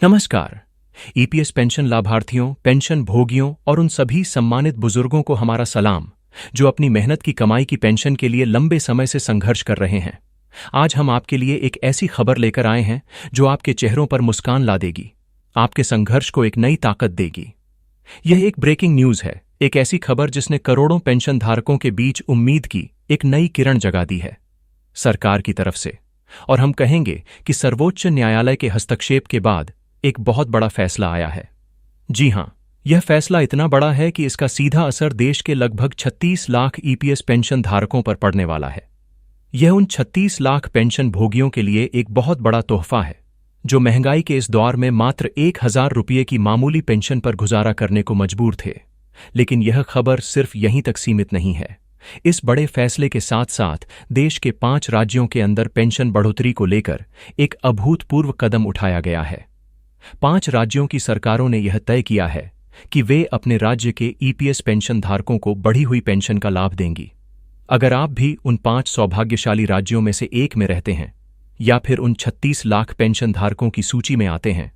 नमस्कार। EPS pension लाभार्थियों, pension भोगियों और उन सभी सम्मानित बुजुर्गों को हमारा सलाम, जो अपनी मेहनत की कमाई की पेंशन के लिए लंबे समय से संघर्ष कर रहे हैं। आज हम आपके लिए एक ऐसी खबर लेकर आए हैं जो आपके चेहरों पर मुस्कान ला देगी, आपके संघर्ष को एक नई ताकत देगी। यह एक ब्रेकिंग न्यूज है, एक ऐसी खबर जिसने करोड़ों पेंशन धारकों के बीच उम्मीद की एक नई किरण जगा दी है सरकार की तरफ से। और हम कहेंगे कि सर्वोच्च न्यायालय के हस्तक्षेप के बाद एक बहुत बड़ा फैसला आया है। जी हां, यह फैसला इतना बड़ा है कि इसका सीधा असर देश के लगभग 36 लाख ईपीएस पेंशन धारकों पर पड़ने वाला है। यह उन 36 लाख पेंशन भोगियों के लिए एक बहुत बड़ा तोहफा है, जो महंगाई के इस दौर में मात्र 1,000 रुपये की मामूली पेंशन पर गुजारा करने को मजबूर थे। लेकिन यह खबर सिर्फ यहीं तक सीमित नहीं है। इस बड़े फैसले के साथ साथ देश के 5 राज्यों के अंदर पेंशन बढ़ोतरी को लेकर एक अभूतपूर्व कदम उठाया गया है। 5 राज्यों की सरकारों ने यह तय किया है कि वे अपने राज्य के ईपीएस पेंशन धारकों को बढ़ी हुई पेंशन का लाभ देंगी। अगर आप भी उन 5 सौभाग्यशाली राज्यों में से एक में रहते हैं या फिर उन 36 लाख पेंशन धारकों की सूची में आते हैं,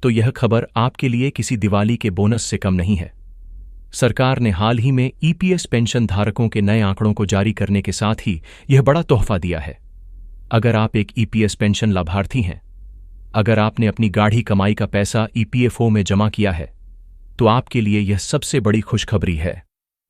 तो यह खबर आपके लिए किसी दिवाली के बोनस से कम नहीं है। सरकार ने हाल ही में ईपीएस पेंशन धारकों के नए आंकड़ों को जारी करने के साथ ही यह बड़ा तोहफा दिया है। अगर आप एक ईपीएस पेंशन लाभार्थी हैं, अगर आपने अपनी गाढ़ी कमाई का पैसा ईपीएफओ में जमा किया है, तो आपके लिए यह सबसे बड़ी खुशखबरी है।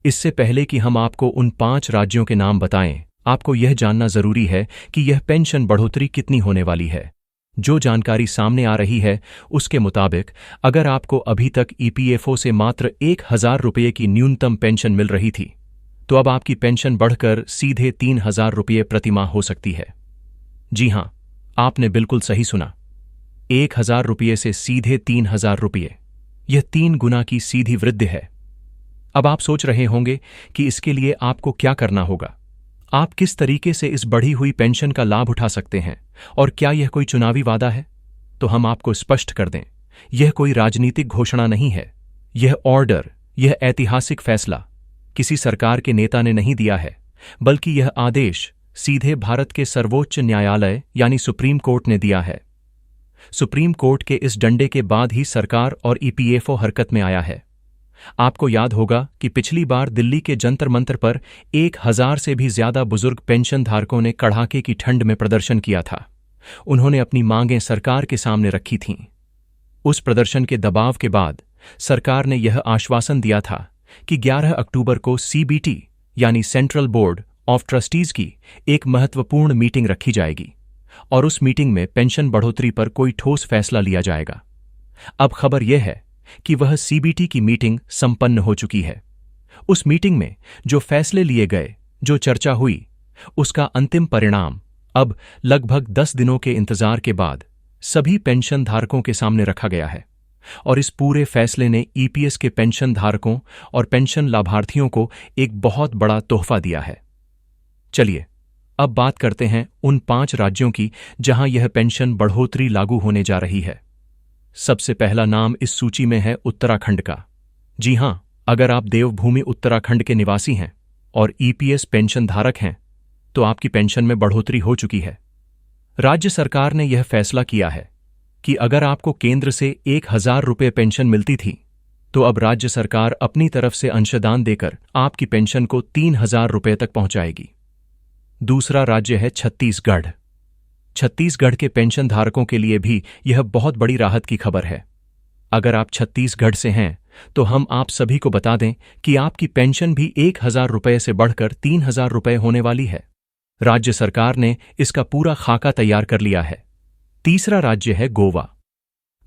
इससे पहले कि हम आपको उन 5 राज्यों के नाम बताएं, आपको यह जानना जरूरी है कि यह पेंशन बढ़ोतरी कितनी होने वाली है। जो जानकारी सामने आ रही है उसके मुताबिक अगर आपको अभी तक ईपीएफओ से मात्र 1,000 रुपये की न्यूनतम पेंशन मिल रही थी, तो अब आपकी पेंशन बढ़कर सीधे 3,000 रुपये प्रतिमाह हो सकती है। जी हां, आपने बिल्कुल सही सुना, 1,000 रुपये से सीधे 3,000 रुपये। यह 3 गुना की सीधी वृद्धि है। अब आप सोच रहे होंगे कि इसके लिए आपको क्या करना होगा, आप किस तरीके से इस बढ़ी हुई पेंशन का लाभ उठा सकते हैं और क्या यह कोई चुनावी वादा है। तो हम आपको स्पष्ट कर दें, यह कोई राजनीतिक घोषणा नहीं है। यह ऑर्डर, यह ऐतिहासिक फैसला किसी सरकार के नेता ने नहीं दिया है, बल्कि यह आदेश सीधे भारत के सर्वोच्च न्यायालय यानी सुप्रीम कोर्ट ने दिया है। सुप्रीम कोर्ट के इस डंडे के बाद ही सरकार और ईपीएफओ हरकत में आया है। आपको याद होगा कि पिछली बार दिल्ली के जंतर मंतर पर 1,000 से भी ज्यादा बुजुर्ग पेंशन धारकों ने कड़ाके की ठंड में प्रदर्शन किया था। उन्होंने अपनी मांगें सरकार के सामने रखी थीं। उस प्रदर्शन के दबाव के बाद सरकार ने यह आश्वासन दिया था कि 11 अक्टूबर को सीबीटी यानी सेंट्रल बोर्ड ऑफ ट्रस्टीज की एक महत्वपूर्ण मीटिंग रखी जाएगी और उस मीटिंग में पेंशन बढ़ोतरी पर कोई ठोस फैसला लिया जाएगा। अब खबर यह है कि वह सीबीटी की मीटिंग संपन्न हो चुकी है। उस मीटिंग में जो फैसले लिए गए, जो चर्चा हुई, उसका अंतिम परिणाम अब लगभग 10 दिनों के इंतजार के बाद सभी पेंशन धारकों के सामने रखा गया है। और इस पूरे फैसले ने ईपीएस के पेंशन धारकों और पेंशन लाभार्थियों को एक बहुत बड़ा तोहफा दिया है। चलिए अब बात करते हैं उन 5 राज्यों की जहां यह पेंशन बढ़ोतरी लागू होने जा रही है। सबसे पहला नाम इस सूची में है उत्तराखंड का। जी हां, अगर आप देवभूमि उत्तराखंड के निवासी हैं और ईपीएस पेंशन धारक हैं, तो आपकी पेंशन में बढ़ोतरी हो चुकी है। राज्य सरकार ने यह फैसला किया है कि अगर आपको केंद्र से 1,000 रुपये पेंशन मिलती थी, तो अब राज्य सरकार अपनी तरफ से अंशदान देकर आपकी पेंशन को 3,000 रुपये तक पहुंचाएगी। दूसरा राज्य है छत्तीसगढ़। छत्तीसगढ़ के पेंशन धारकों के लिए भी यह बहुत बड़ी राहत की खबर है। अगर आप छत्तीसगढ़ से हैं, तो हम आप सभी को बता दें कि आपकी पेंशन भी 1,000 रुपये से बढ़कर 3,000 रुपये होने वाली है। राज्य सरकार ने इसका पूरा खाका तैयार कर लिया है। तीसरा राज्य है गोवा।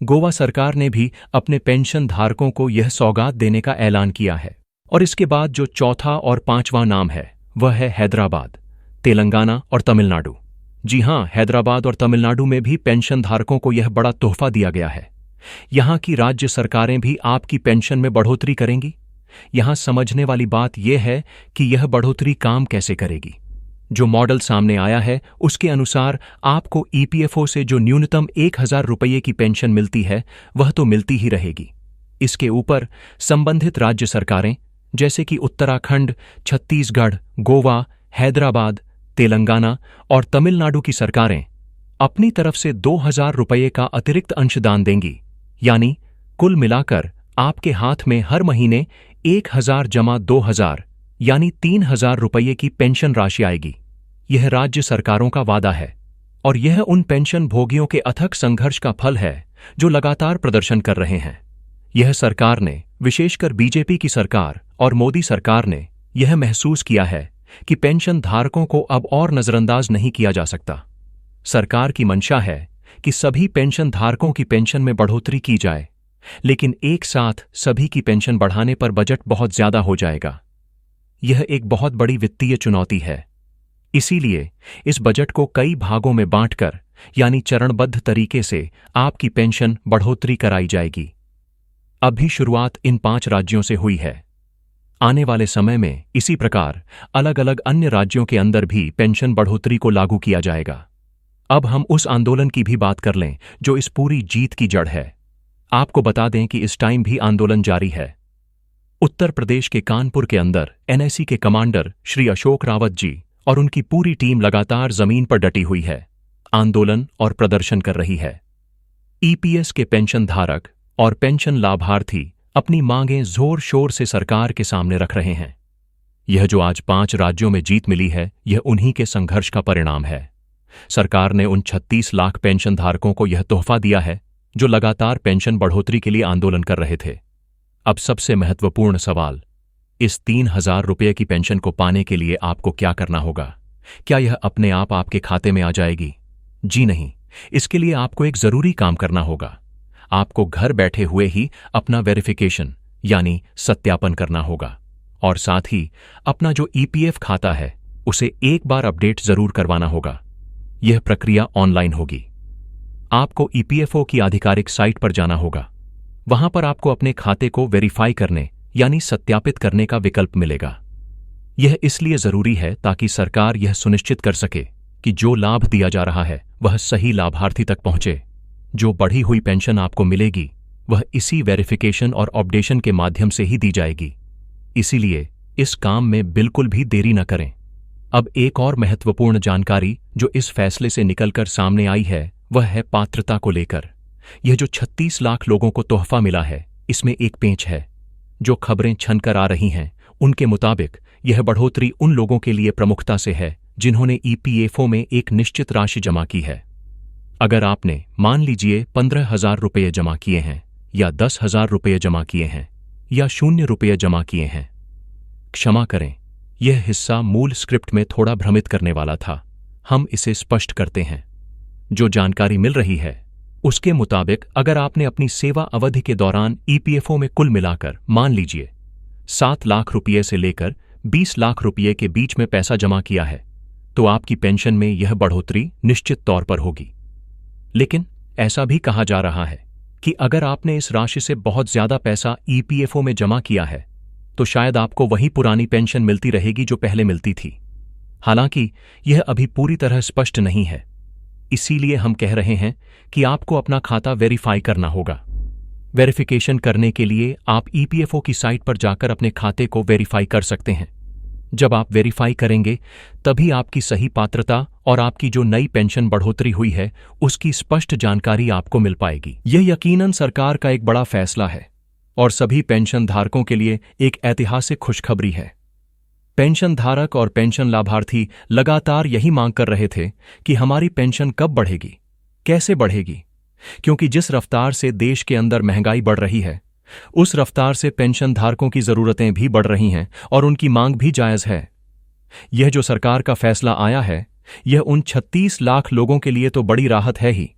गोवा सरकार ने भी अपने पेंशन धारकों को यह सौगात देने का ऐलान किया है। और इसके बाद जो चौथा और 5वां नाम है, वह है हैदराबाद, तेलंगाना और तमिलनाडु। जी हां, हैदराबाद और तमिलनाडु में भी पेंशन धारकों को यह बड़ा तोहफा दिया गया है। यहां की राज्य सरकारें भी आपकी पेंशन में बढ़ोतरी करेंगी। यहां समझने वाली बात यह है कि यह बढ़ोतरी काम कैसे करेगी। जो मॉडल सामने आया है उसके अनुसार आपको ईपीएफओ से जो न्यूनतम 1,000 रुपये की पेंशन मिलती है, वह तो मिलती ही रहेगी। इसके ऊपर संबंधित राज्य सरकारें जैसे कि उत्तराखंड, छत्तीसगढ़, गोवा, हैदराबाद, तेलंगाना और तमिलनाडु की सरकारें अपनी तरफ से 2,000 रुपये का अतिरिक्त अंशदान देंगी, यानी कुल मिलाकर आपके हाथ में हर महीने 1,000 जमा 2,000 यानी 3,000 रुपये की पेंशन राशि आएगी। यह राज्य सरकारों का वादा है और यह उन पेंशन भोगियों के अथक संघर्ष का फल है जो लगातार प्रदर्शन कर रहे हैं। यह सरकार ने, विशेषकर बीजेपी की सरकार और मोदी सरकार ने यह महसूस किया है कि पेंशन धारकों को अब और नजरअंदाज नहीं किया जा सकता। सरकार की मंशा है कि सभी पेंशन धारकों की पेंशन में बढ़ोतरी की जाए, लेकिन एक साथ सभी की पेंशन बढ़ाने पर बजट बहुत ज्यादा हो जाएगा। यह एक बहुत बड़ी वित्तीय चुनौती है। इसीलिए इस बजट को कई भागों में बांटकर यानी चरणबद्ध तरीके से आपकी पेंशन बढ़ोतरी कराई जाएगी। अभी शुरुआत इन 5 राज्यों से हुई है। आने वाले समय में इसी प्रकार अलग अलग अन्य राज्यों के अंदर भी पेंशन बढ़ोतरी को लागू किया जाएगा। अब हम उस आंदोलन की भी बात कर लें जो इस पूरी जीत की जड़ है। आपको बता दें कि इस टाइम भी आंदोलन जारी है। उत्तर प्रदेश के कानपुर के अंदर एनआईसी के कमांडर श्री अशोक रावत जी और उनकी पूरी टीम लगातार जमीन पर डटी हुई है, आंदोलन और प्रदर्शन कर रही है। ईपीएस के पेंशन धारक और पेंशन लाभार्थी अपनी मांगें जोर शोर से सरकार के सामने रख रहे हैं। यह जो आज 5 राज्यों में जीत मिली है, यह उन्हीं के संघर्ष का परिणाम है। सरकार ने उन 36 लाख पेंशन धारकों को यह तोहफा दिया है जो लगातार पेंशन बढ़ोतरी के लिए आंदोलन कर रहे थे। अब सबसे महत्वपूर्ण सवाल, इस 3,000 रुपये की पेंशन को पाने के लिए आपको क्या करना होगा? क्या यह अपने आप आपके खाते में आ जाएगी? जी नहीं, इसके लिए आपको एक जरूरी काम करना होगा। आपको घर बैठे हुए ही अपना वेरिफिकेशन यानी सत्यापन करना होगा और साथ ही अपना जो ईपीएफ खाता है उसे एक बार अपडेट जरूर करवाना होगा। यह प्रक्रिया ऑनलाइन होगी। आपको ईपीएफओ की आधिकारिक साइट पर जाना होगा। वहां पर आपको अपने खाते को वेरीफाई करने यानी सत्यापित करने का विकल्प मिलेगा। यह इसलिए जरूरी है ताकि सरकार यह सुनिश्चित कर सके कि जो लाभ दिया जा रहा है वह सही लाभार्थी तक पहुंचे। जो बढ़ी हुई पेंशन आपको मिलेगी वह इसी वेरिफिकेशन और अपडेशन के माध्यम से ही दी जाएगी। इसीलिए इस काम में बिल्कुल भी देरी न करें। अब एक और महत्वपूर्ण जानकारी जो इस फैसले से निकलकर सामने आई है वह है पात्रता को लेकर। यह जो 36 लाख लोगों को तोहफा मिला है, इसमें एक पेंच है। जो खबरें छनकर आ रही हैं उनके मुताबिक यह बढ़ोतरी उन लोगों के लिए प्रमुखता से है जिन्होंने ईपीएफओ में एक निश्चित राशि जमा की है। अगर आपने मान लीजिए 15,000 रुपये जमा किए हैं या 10,000 रुपये जमा किए हैं या 0 रुपये जमा किए हैं, क्षमा करें, यह हिस्सा मूल स्क्रिप्ट में थोड़ा भ्रमित करने वाला था। हम इसे स्पष्ट करते हैं। जो जानकारी मिल रही है उसके मुताबिक अगर आपने अपनी सेवा अवधि के दौरान ईपीएफओ में कुल मिलाकर मान लीजिए 7 लाख रुपये से लेकर 20 लाख रुपये के बीच में पैसा जमा किया है तो आपकी पेंशन में यह बढ़ोतरी निश्चित तौर पर होगी। लेकिन ऐसा भी कहा जा रहा है कि अगर आपने इस राशि से बहुत ज्यादा पैसा ईपीएफओ में जमा किया है तो शायद आपको वही पुरानी पेंशन मिलती रहेगी जो पहले मिलती थी। हालांकि यह अभी पूरी तरह स्पष्ट नहीं है। इसीलिए हम कह रहे हैं कि आपको अपना खाता वेरीफाई करना होगा। वेरिफिकेशन करने के लिए आप ईपीएफओ की साइट पर जाकर अपने खाते को वेरीफाई कर सकते हैं। जब आप वेरीफाई करेंगे तभी आपकी सही पात्रता और आपकी जो नई पेंशन बढ़ोतरी हुई है उसकी स्पष्ट जानकारी आपको मिल पाएगी। यह यकीनन सरकार का एक बड़ा फैसला है और सभी पेंशन धारकों के लिए एक ऐतिहासिक खुशखबरी है। पेंशन धारक और पेंशन लाभार्थी लगातार यही मांग कर रहे थे कि हमारी पेंशन कब बढ़ेगी, कैसे बढ़ेगी, क्योंकि जिस रफ्तार से देश के अंदर महंगाई बढ़ रही है उस रफ्तार से पेंशन धारकों की जरूरतें भी बढ़ रही हैं और उनकी मांग भी जायज है। यह जो सरकार का फैसला आया है यह उन 36 लाख लोगों के लिए तो बड़ी राहत है ही,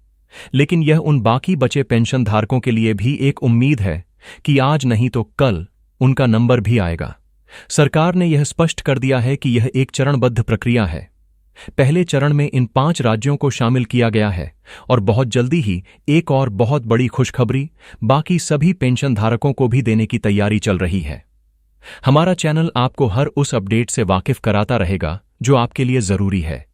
लेकिन यह उन बाकी बचे पेंशन धारकों के लिए भी एक उम्मीद है कि आज नहीं तो कल उनका नंबर भी आएगा। सरकार ने यह स्पष्ट कर दिया है कि यह एक चरणबद्ध प्रक्रिया है। पहले चरण में इन 5 राज्यों को शामिल किया गया है और बहुत जल्दी ही एक और बहुत बड़ी खुशखबरी बाकी सभी पेंशन धारकों को भी देने की तैयारी चल रही है। हमारा चैनल आपको हर उस अपडेट से वाकिफ कराता रहेगा जो आपके लिए जरूरी है,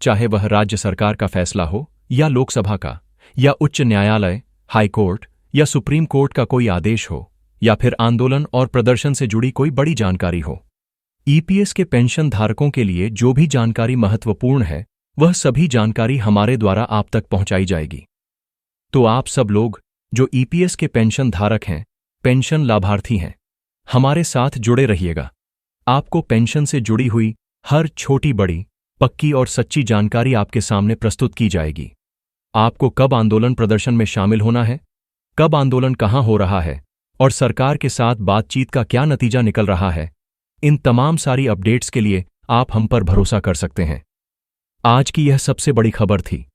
चाहे वह राज्य सरकार का फैसला हो या लोकसभा का या उच्च न्यायालय, हाई कोर्ट या सुप्रीम कोर्ट का कोई आदेश हो या फिर आंदोलन और प्रदर्शन से जुड़ी कोई बड़ी जानकारी हो। ईपीएस के पेंशन धारकों के लिए जो भी जानकारी महत्वपूर्ण है वह सभी जानकारी हमारे द्वारा आप तक पहुंचाई जाएगी। तो आप सब लोग जो ईपीएस के पेंशन धारक हैं, पेंशन लाभार्थी हैं, हमारे साथ जुड़े रहिएगा। आपको पेंशन से जुड़ी हुई हर छोटी बड़ी, पक्की और सच्ची जानकारी आपके सामने प्रस्तुत की जाएगी। आपको कब आंदोलन प्रदर्शन में शामिल होना है, कब आंदोलन कहां हो रहा है और सरकार के साथ बातचीत का क्या नतीजा निकल रहा है, इन तमाम सारी अपडेट्स के लिए आप हम पर भरोसा कर सकते हैं। आज की यह सबसे बड़ी खबर थी।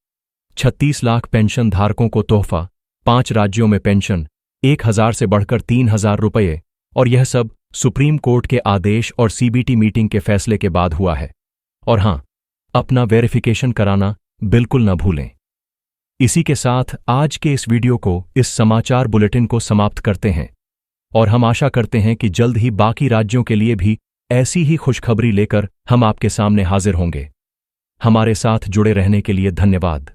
36 लाख पेंशन धारकों को तोहफा, 5 राज्यों में पेंशन, 1000 से बढ़कर 3000 रुपये, और यह सब सुप्रीम कोर्ट के आदेश और सीबीटी मीटिंग के फैसले के बाद हुआ है। और हां, अपना वेरिफिकेशन कराना बिल्कुल न भूलें। इसी के साथ आज के इस वीडियो को, इस समाचार बुलेटिन को समाप्त करते हैं और हम आशा करते हैं कि जल्द ही बाकी राज्यों के लिए भी ऐसी ही खुशखबरी लेकर हम आपके सामने हाजिर होंगे। हमारे साथ जुड़े रहने के लिए धन्यवाद।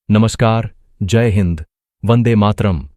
नमस्कार, जय हिंद, वंदे मातरम।